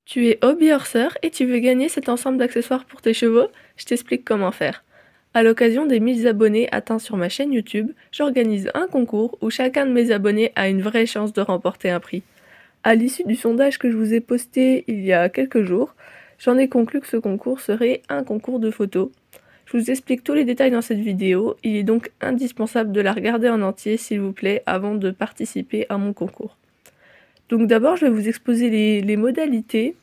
Tu es hobby horseur et tu veux gagner cet ensemble d'accessoires pour tes chevaux? Je t'explique comment faire. À l'occasion des 1000 abonnés atteints sur ma chaîne YouTube, j'organise un concours où chacun de mes abonnés a une vraie chance de remporter un prix. À l'issue du sondage que je vous ai posté il y a quelques jours, j'en ai conclu que ce concours serait un concours de photos. Je vous explique tous les détails dans cette vidéo, il est donc indispensable de la regarder en entier s'il vous plaît avant de participer à mon concours. Donc d'abord, je vais vous exposer les modalités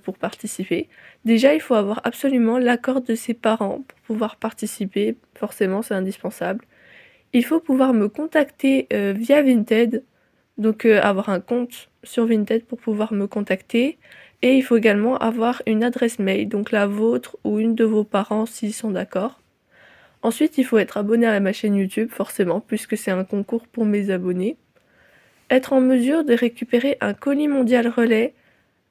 pour participer. Déjà, il faut avoir absolument l'accord de ses parents pour pouvoir participer, forcément, c'est indispensable. Il faut pouvoir me contacter via Vinted, donc avoir un compte sur Vinted pour pouvoir me contacter. Et il faut également avoir une adresse mail, donc la vôtre ou une de vos parents s'ils sont d'accord. Ensuite, il faut être abonné à ma chaîne YouTube, forcément, puisque c'est un concours pour mes abonnés. Être en mesure de récupérer un colis mondial relais.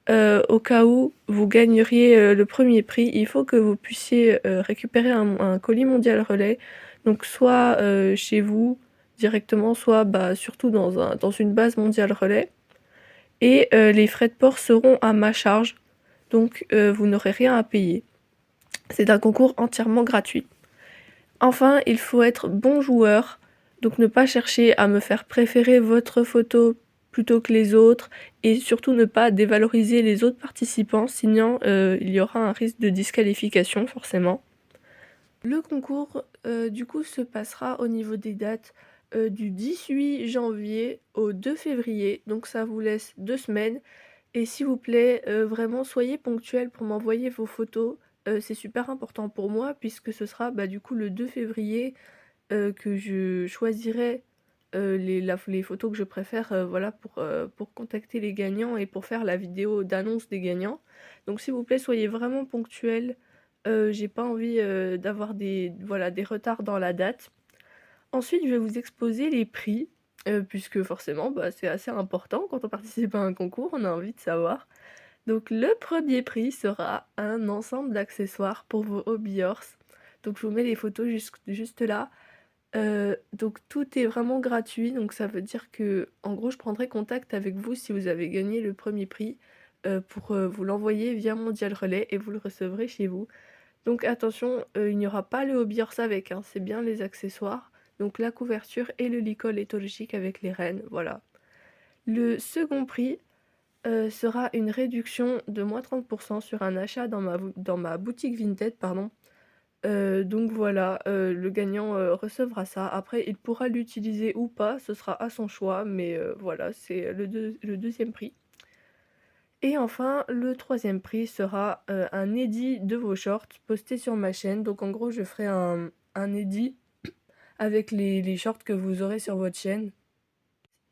Au cas où vous gagneriez, le premier prix, il faut que vous puissiez, récupérer un colis mondial relais, donc soit, chez vous directement, soit, bah, surtout dans une base mondiale relais et les frais de port seront à ma charge, donc vous n'aurez rien à payer. C'est un concours entièrement gratuit. Enfin, il faut être bon joueur, donc ne pas chercher à me faire préférer votre photo plutôt que les autres et surtout ne pas dévaloriser les autres participants, sinon il y aura un risque de disqualification forcément. Le concours, du coup, se passera au niveau des dates, du 18 janvier au 2 février, donc ça vous laisse 2 semaines et s'il vous plaît, vraiment soyez ponctuels pour m'envoyer vos photos, c'est super important pour moi puisque ce sera, bah, du coup le 2 février que je choisirai, les photos que je préfère, voilà pour contacter les gagnants et pour faire la vidéo d'annonce des gagnants. Donc s'il vous plaît, soyez vraiment ponctuels, j'ai pas envie, d'avoir des retards dans la date. Ensuite, je vais vous exposer les prix, puisque forcément, bah, c'est assez important quand on participe à un concours, on a envie de savoir. Donc le premier prix sera un ensemble d'accessoires pour vos hobby horse. Donc je vous mets les photos juste là. Donc tout est vraiment gratuit, donc ça veut dire que, en gros, je prendrai contact avec vous si vous avez gagné le premier prix, pour, vous l'envoyer via Mondial Relais et vous le recevrez chez vous. Donc attention, il n'y aura pas le hobby horse avec, hein, c'est bien les accessoires, donc la couverture et le licol éthologique avec les rênes, voilà. Le second prix, sera une réduction de -30% sur un achat dans ma boutique Vinted, pardon. Donc voilà, le gagnant, recevra ça. Après, il pourra l'utiliser ou pas, ce sera à son choix, mais voilà, c'est le 2e prix. Et enfin, le troisième prix sera, un edit de vos shorts postés sur ma chaîne. Donc en gros, je ferai un edit avec les shorts que vous aurez sur votre chaîne.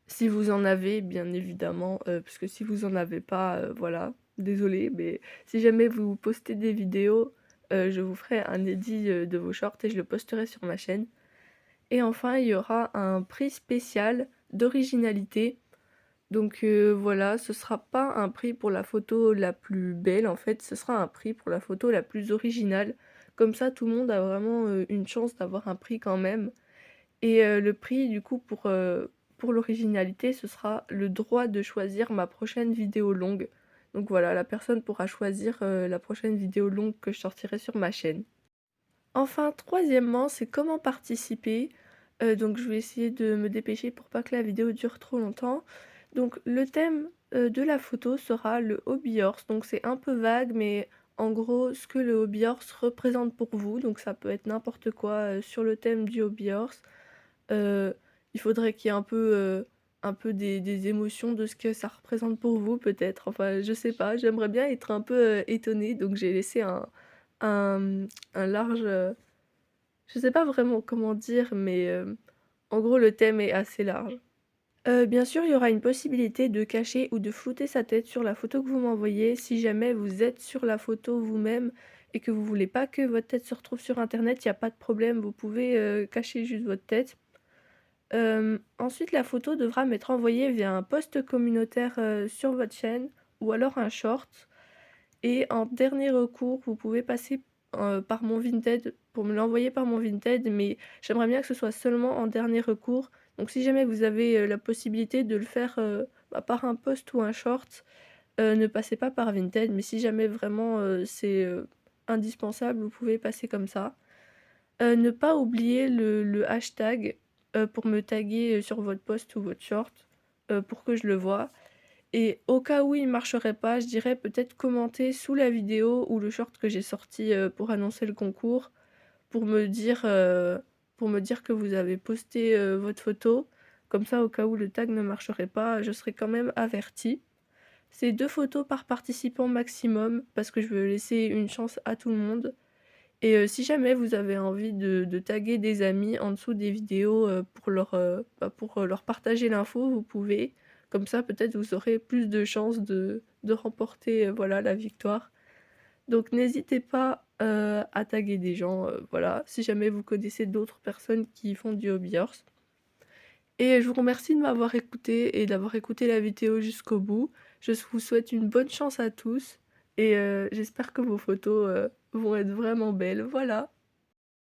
Si vous en avez, bien évidemment, parce que si vous en avez pas, voilà, désolée, mais si jamais vous postez des vidéos, je vous ferai un edit, de vos shorts et je le posterai sur ma chaîne. Et enfin, il y aura un prix spécial d'originalité. Donc voilà, ce sera pas un prix pour la photo la plus belle, en fait, ce sera un prix pour la photo la plus originale. Comme ça, tout le monde a vraiment, une chance d'avoir un prix quand même. Et le prix du coup pour l'originalité, ce sera le droit de choisir ma prochaine vidéo longue. Donc voilà, la personne pourra choisir, la prochaine vidéo longue que je sortirai sur ma chaîne. Enfin, troisièmement, c'est comment participer. Donc je vais essayer de me dépêcher pour pas que la vidéo dure trop longtemps. Donc le thème, de la photo sera le hobby horse. Donc c'est un peu vague, mais en gros, ce que le hobby horse représente pour vous. Donc ça peut être n'importe quoi, sur le thème du hobby horse. Heu, il faudrait qu'il y ait un peu des émotions de ce que ça représente pour vous peut-être. Enfin, je sais pas, j'aimerais bien être un peu, étonnée, donc j'ai laissé un large, je sais pas vraiment comment dire, mais, en gros le thème est assez large. Bien sûr, il y aura une possibilité de cacher ou de flouter sa tête sur la photo que vous m'envoyez. Si jamais vous êtes sur la photo vous-même et que vous voulez pas que votre tête se retrouve sur internet, il y a pas de problème, vous pouvez, cacher juste votre tête. Ensuite, la photo devra m'être envoyée via un post communautaire, sur votre chaîne ou alors un short et en dernier recours, vous pouvez passer, par mon Vinted pour me l'envoyer par mon Vinted, mais j'aimerais bien que ce soit seulement en dernier recours. Donc si jamais vous avez, la possibilité de le faire, bah, par un post ou un short, Ne passez pas par Vinted, mais si jamais vraiment, c'est, indispensable, vous pouvez passer comme ça. Ne pas oublier le hashtag, pour me taguer, sur votre post ou votre short, pour que je le voie. Et au cas où il marcherait pas, je dirais peut-être commenter sous la vidéo ou le short que j'ai sorti, pour annoncer le concours, pour me dire, heu, pour me dire que vous avez posté, votre photo. Comme ça, au cas où le tag ne marcherait pas, je serai quand même avertie. C'est 2 photos par participant maximum, parce que je veux laisser une chance à tout le monde. Et si jamais vous avez envie de taguer des amis en dessous des vidéos, pour leur partager l'info, vous pouvez. Comme ça, peut-être vous aurez plus de chances de remporter, voilà, la victoire. Donc n'hésitez pas, à taguer des gens, voilà, si jamais vous connaissez d'autres personnes qui font du hobby horse. Et je vous remercie de m'avoir écoutée et d'avoir écouté la vidéo jusqu'au bout. Je vous souhaite une bonne chance à tous et j'espère que vos photos, vont être vraiment belles. Voilà.